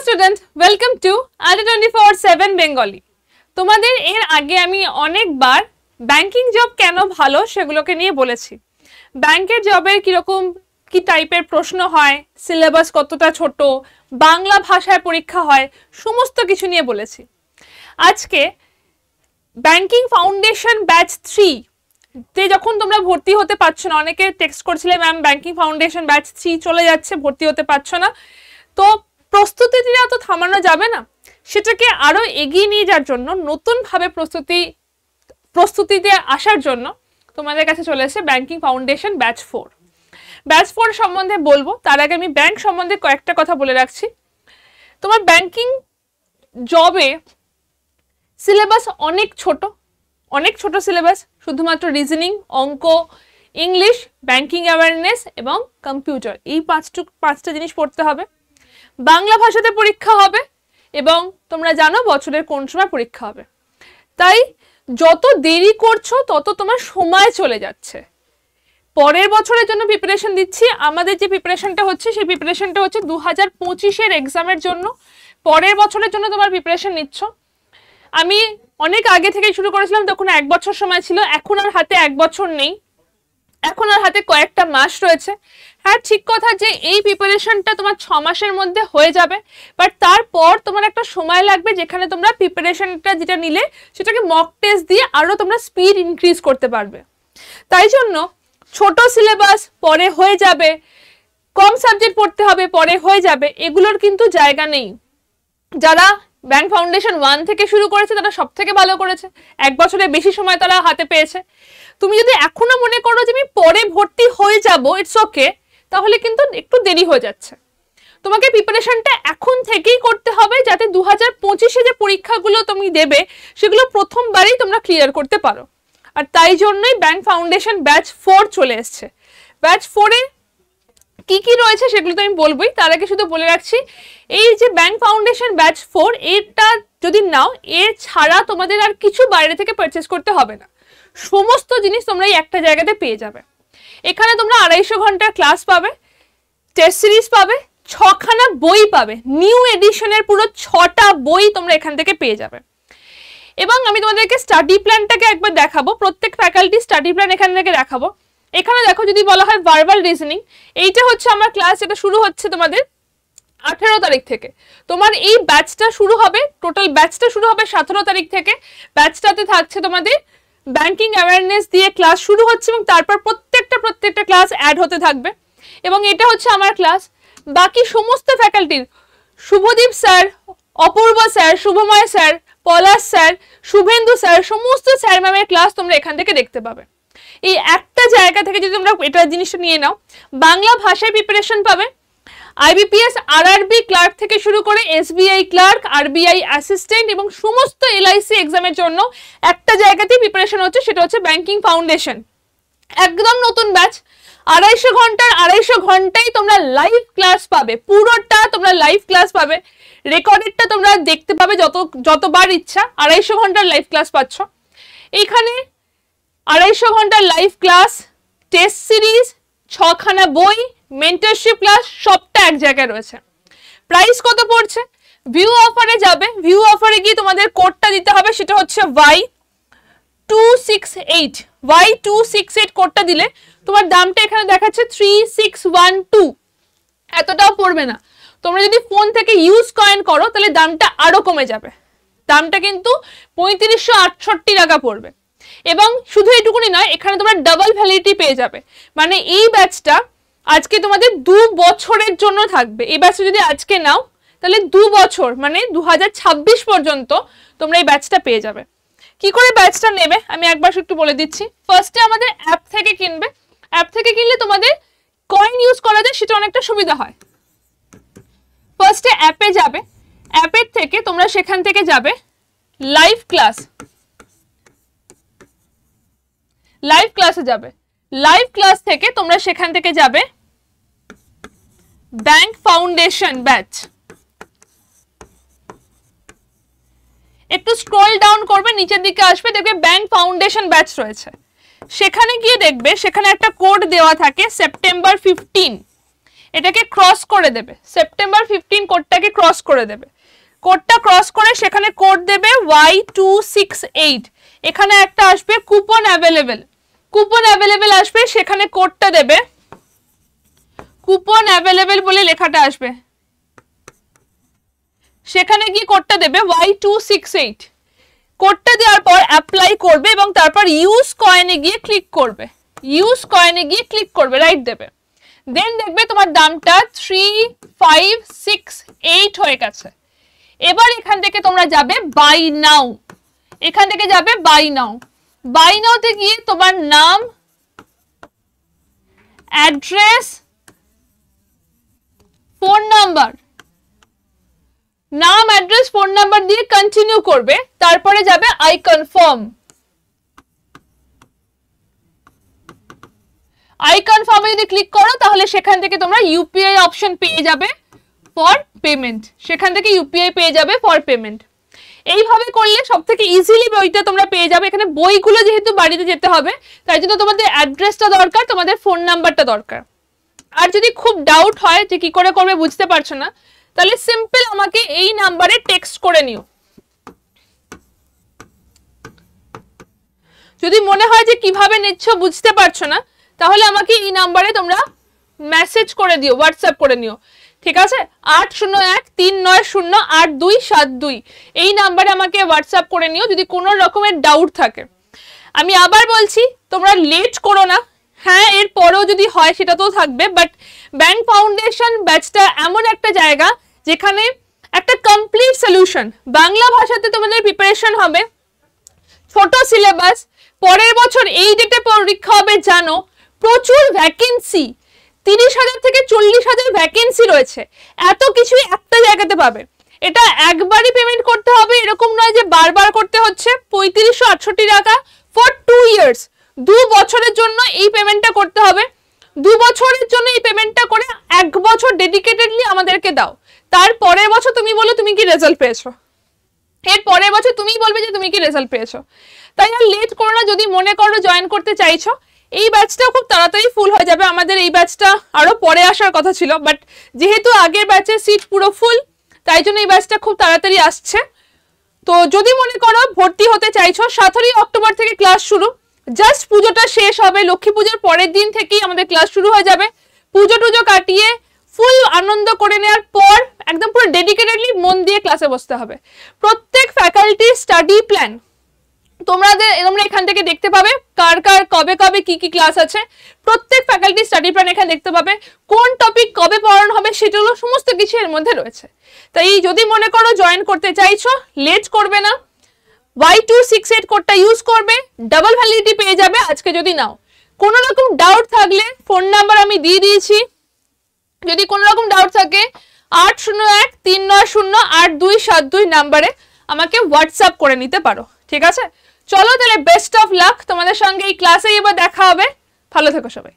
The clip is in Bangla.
স্টুডেন্ট, ওয়েলকাম টু আড্ডা 24/7 বেঙ্গলি। তোমাদের এর আগে আমি অনেকবার ব্যাংকিং জব কেন ভালো সেগুলোকে নিয়ে বলেছি। ব্যাংকের জবের কিরকম কি টাইপের প্রশ্ন হয়, সিলেবাস কতটা ছোট, বাংলা ভাষায় পরীক্ষা হয়, সমস্ত কিছু নিয়ে বলেছি। আজকে ব্যাংকিং ফাউন্ডেশন ব্যাচ 3 তে যখন তোমরা ভর্তি হতে পারছো না, অনেকে টেক্সট করছিলে ম্যাম ব্যাংকিং ফাউন্ডেশন ব্যাচ 3 চলে যাচ্ছে, ভর্তি হতে পারছো না, তো প্রস্তুতিটা তো থামানো যাবে না। সেটাকে আরো এগিয়ে নিয়ে যাওয়ার জন্য, নতুনভাবে প্রস্তুতিতে আসার জন্য তোমাদের কাছে চলে এসেছে ব্যাংকিং ফাউন্ডেশন ব্যাচ 4। ব্যাচ 4 সম্বন্ধে বলবো, তার আগে আমি ব্যাংক সম্বন্ধে কয়েকটা কথা বলে রাখছি। তোমার ব্যাংকিং জবে সিলেবাস অনেক ছোট সিলেবাস, শুধুমাত্র রিজনিং, অঙ্ক, ইংলিশ, ব্যাংকিং অ্যাওয়ারনেস এবং কম্পিউটার, এই পাঁচটা জিনিস পড়তে হবে। বাংলা ভাষাতে পরীক্ষা হবে এবং তোমরা জানো বছরের কোন সময় পরীক্ষা হবে। তাই যত দেরি করছো তত তোমার সময় চলে যাচ্ছে। পরের বছরের জন্য প্রিপারেশন দিচ্ছি। আমাদের যে প্রিপারেশনটা হচ্ছে সেই প্রিপারেশনটা হচ্ছে 2025-এর এক্সামের জন্য। পরের বছরের জন্য তোমার প্রিপারেশন নিচ্ছ। আমি অনেক আগে থেকে শুরু করেছিলাম, তখন 1 বছর সময় ছিল। এখন আর হাতে 1 বছর নেই, এখন আর হাতে কয়েকটা মাস রয়েছে। হ্যাঁ, ঠিক কথা যে এই প্রিপারেশনটা তোমার 6 মাসের মধ্যে হয়ে যাবে, বাট তারপর তোমার একটা সময় লাগবে যেখানে তোমরা প্রিপারেশনটা যেটা নিলে সেটাকে মক টেস্ট দিয়ে আরো তোমরা স্পিড ইনক্রিজ করতে পারবে। তাই জন্য ছোট সিলেবাস পরে হয়ে যাবে, কম সাবজেক্ট পড়তে হবে পরে হয়ে যাবে, এগুলোর কিন্তু জায়গা নেই। যারা ব্যাংক ফাউন্ডেশন 1 থেকে শুরু করেছে তারা সব থেকে ভালো করেছে, 1 বছরের বেশি সময় তারা হাতে পেয়েছে। তুমি যদি এখনো মনে করো যে আমি পরে ভর্তি হয়ে যাব, ইটস ওকে, তাহলে কিন্তু একটু দেরি হয়ে যাচ্ছে। তোমাকে প্রিপারেশনটা এখন থেকেই করতে হবে, যাতে 2025-এ যে পরীক্ষাগুলো তুমি দেবে সেগুলো প্রথমবারই তোমরা ক্লিয়ার করতে পারো। আর তাই জন্যই ব্যাংক ফাউন্ডেশন ব্যাচ 4 চলে এসছে। ব্যাচ 4-এ কি কি রয়েছে সেগুলো তো আমি বলবোই, তার আগে শুধু বলে রাখছি, এই যে ব্যাংক ফাউন্ডেশন ব্যাচ 4 এটা যদি নাও, এর ছাড়া তোমাদের আর কিছু বাইরে থেকে পারচেজ করতে হবে না। সমস্ত জিনিস তোমরা এই একটা জায়গাতে পেয়ে যাবে। এখানে তোমরা 250 ঘন্টার ক্লাস পাবে, টেস্ট সিরিজ পাবে, 6খানা বই পাবে, নিউ এডিশনের পুরো 6টা বই তোমরা এখান থেকে পেয়ে যাবে। এবং আমি তোমাদেরকে স্টাডি প্ল্যানটাকে একবার দেখাবো, প্রত্যেক ফ্যাকাল্টি স্টাডি প্ল্যান এখান থেকে দেখাবো। এখানে দেখো, যদি বলা হয় ভার্বাল রিজনিং, এইটা হচ্ছে আমার ক্লাস, এটা শুরু হচ্ছে তোমাদের 18 তারিখ থেকে। তোমার এই ব্যাচটা শুরু হবে, টোটাল ব্যাচটা শুরু হবে 17 তারিখ থেকে। ব্যাচটাতে থাকছে তোমাদের ব্যাংকিং অ্যাওয়ারনেস দিয়ে ক্লাস শুরু হচ্ছে এবং তারপর প্রত্যেকটা ক্লাস অ্যাড হতে থাকবে। এবং এটা হচ্ছে আমার ক্লাস। বাকি সমস্ত ফ্যাকাল্টির, শুভদীপ স্যার, অপূর্ব স্যার, শুভময় স্যার, পলাশ স্যার, শুভেন্দু স্যার, সমস্ত স্যার ম্যামের ক্লাস তোমরা এখান থেকে দেখতে পাবে। এই একটা জায়গা থেকে যদি তোমরা এটা জিনিসটা নিয়ে নাও, বাংলা ভাষায় প্রিপারেশন পাবে, আইবিপিএস, আরআরবি ক্লার্ক থেকে শুরু করে এসবিআই ক্লার্ক, আরবিআই অ্যাসিস্ট্যান্ট এবং সমস্ত এলআইসি এক্সামের জন্য একটা জায়গাতেই প্রিপারেশন হচ্ছে, সেটা হচ্ছে ব্যাংকিং ফাউন্ডেশন। একদম নতুন ব্যাচ, 250 ঘন্টাই তোমরা লাইভ ক্লাস পাবে, পুরোটা তোমরা লাইভ ক্লাস পাবে। রেকর্ডেডটা তোমরা দেখতে পাবে যতবার ইচ্ছা, 250 ঘন্টার লাইভ ক্লাস পাচ্ছ। এইখানে 250 ঘন্টার লাইভ ক্লাস, টেস্ট সিরিজ, 6খানা বই, মেন্টরশিপ ক্লাস, সবটা এক জায়গায় রয়েছে। প্রাইস কত পড়ছে? ভিউ অফারে যাবে, ভিউ অফারে গিয়ে তোমাদের কোডটা দিতে হবে, সেটা হচ্ছে Y268 কোডটা দিলে তোমার দামটা এখানে দেখাচ্ছে 3612। এতটাও পড়বে না। তোমরা যদি ফোন থেকে ইউজ কয়েন করো তাহলে দামটা আরো কমে যাবে, দামটা কিন্তু 3568 টাকা পড়বে। এবং শুধু এটুকুনি নয়, এখানে তোমরা ডাবল ভ্যালিডিটি পেয়ে যাবে। মানে এই ব্যাচটা আজকে তোমাদের 2 বছরের জন্য থাকবে। এই ব্যাচটা যদি আজকে নাও তাহলে 2 বছর, মানে 2026 পর্যন্ত তোমরা এই ব্যাচটা পেয়ে যাবে। কি করে ব্যাচটা নেবে আমি একবার একটু বলে দিচ্ছি। ফার্স্টে আমাদের অ্যাপ থেকে কিনবে। অ্যাপ থেকে কিনলে তোমাদের কয়েন ইউজ করা যায়, সেটা অনেকটা সুবিধা হয়। ফার্স্টে অ্যাপে যাবে, অ্যাপের থেকে তোমরা সেখান থেকে যাবে লাইভ ক্লাসে যাবে। লাইভ ক্লাস থেকে তোমরা সেখান থেকে যাবে ব্যাংক ফাউন্ডেশন ব্যাচ। একটু স্ক্রল ডাউন করবে, নিচের দিকে আসবে, দেখবে ব্যাংক ফাউন্ডেশন ব্যাচ রয়েছে। সেখানে গিয়ে দেখবে সেখানে একটা কোড দেওয়া থাকে সেপ্টেম্বর 15। এটাকে ক্রস করে দেবে, সেপ্টেম্বর 15 কোডটাকে ক্রস করে দেবে। কোডটা ক্রস করে সেখানে কোড দেবে Y268, এখানে একটা আসবে কুপন অ্যাভেলেবেল, কুপন অ্যাভেলেবেল আসবে, সেখানে কোডটা দেবে, কুপন অ্যাভেলেবেল বলে লেখাটা আসবে, সেখানে গিয়ে কোডটা দেবে Y268। কোডটা দেওয়ার পর অ্যাপ্লাই করবে এবং তারপর ইউজ কয়েনে গিয়ে ক্লিক করবে, ইউজ কয়েনে গিয়ে ক্লিক করবে, রাইট দেবে। দেন দেখবে তোমার দামটা 3568 হয়ে গেছে। এবার এখান থেকে তোমরা যাবে বাই নাও, এখান থেকে যাবে বাই নাও, বাই নাওতে গিয়ে তোমার নাম, অ্যাড্রেস, ফোন নাম্বার, নাম অ্যাড্রেস ফোন নাম্বার দিয়ে কন্টিনিউ করবে, তারপরে যাবে আই কনফার্ম। আই কনফার্মে যদি ক্লিক করো তাহলে সেখান থেকে তোমরা ইউপিআই অপশন পেয়ে যাবে ফর পেমেন্ট, সেখান থেকে ইউপিআই পেয়ে যাবে ফর পেমেন্ট। এইভাবে করলে সব থেকে ইজিলি বইটা তোমরা পেয়ে যাবে। এখানে বইগুলো যেহেতু বাড়িতে যেতে হবে তাই জন্য তোমাদের অ্যাড্রেসটা দরকার, তোমাদের ফোন নাম্বারটা দরকার। আর যদি খুব ডাউট হয় যে কি করে করবে বুঝতে পারছো না, তাহলে সিম্পল আমাকে এই নাম্বারে টেক্সট করে নিও। যদি মনে হয় যে কিভাবে নিচ্ছ বুঝতে পারছো না তাহলে আমাকে এই নাম্বারে তোমরা মেসেজ করে দিও, হোয়াটসঅ্যাপ করে নিও, ঠিক আছে? 8013908272 এই নাম্বারে আমাকে হোয়াটসঅ্যাপ করে নিও যদি কোনো রকমের ডাউট থাকে। আমি আবার বলছি, তোমরা লেট করো না, হ্যাঁ এর পরেও যদি হয় সেটা তো থাকবে, বাট ব্যাংক ফাউন্ডেশন ব্যাচটা এমন একটা জায়গা যেখানে একটা কমপ্লিট সলিউশন, বাংলা ভাষাতে তোমাদের প্রিপারেশন হবে, ছোট সিলেবাস, পরের বছর এই ডেটে পরীক্ষা হবে জানো, প্রচুর ভ্যাকেন্সি, 30,000 থেকে 40,000 ভ্যাকেন্সি রয়েছে, এত কিছুই একটা জায়গাতে পাবে। এটা একবারই পেমেন্ট করতে হবে এরকম নয় যে বারবার করতে হচ্ছে। 3568 টাকা ফর 2 ইয়ার্স, 2 বছরের জন্য এই পেমেন্টটা করতে হবে। 2 বছরের জন্য এই পেমেন্টটা করে 1 বছর ডেডিকেটেডলি আমাদেরকে দাও, তার পরের বছর তুমি বলো তুমি কি রেজাল্ট পেয়েছো, এর পরের বছর তুমি বলবে যে তুমি কি রেজাল্ট পেয়েছো। তাই আর লেট করো না, যদি মনে করো জয়েন করতে চাইছো। এই ব্যাচটাও খুব তাড়াতাড়ি ফুল হয়ে যাবে, আমাদের এই ব্যাচটা আরো পরে আসার কথা ছিল, বাট যেহেতু আগের ব্যাচের সিট পুরো ফুল তাই জন্য এই ব্যাচটা খুব তাড়াতাড়ি আসছে। তো যদি মনে করো ভর্তি হতে চাইছো, 17 অক্টোবর থেকে ক্লাস শুরু, জাস্ট পুজোটা শেষ হবে, লক্ষ্মী পুজোর পরের দিন থেকেই আমাদের ক্লাস শুরু হয়ে যাবে। পুজো টুজো কাটিয়ে ফুল আনন্দ করে নেওয়ার পর একদম পুরো ডেডিকেটেডলি মন দিয়ে ক্লাসে বসতে হবে। প্রত্যেক ফ্যাকাল্টির স্টাডি প্ল্যান তোমরা এখান থেকে দেখতে পাবে, কার কার কবে কবে কি কি ক্লাস আছে, প্রত্যেক ফ্যাকাল্টি স্টাডি প্ল্যান এখানে দেখতে পাবে, কোন টপিক কবে পড়ানো হবে সেগুলো সমস্ত কিছু এর মধ্যে রয়েছে। তাই যদি মনে করো জয়েন করতে চাইছো, লেট করবে না, Y268 কোডটা ইউজ করবে, ডাবল ভ্যালিডিটি পেয়ে যাবে আজকে যদি নাও। কোনো রকম ডাউট থাকলে ফোন নাম্বার আমি দিয়ে দিয়েছি, যদি কোনো রকম ডাউট থাকে 8013908272 নাম্বারে আমাকে হোয়াটসঅ্যাপ করে নিতে পারো, ঠিক আছে? চলো তাহলে বেস্ট অফ লাক, তোমাদের সঙ্গে এই ক্লাসে এবার দেখা হবে, ভালো থেকো সবাই।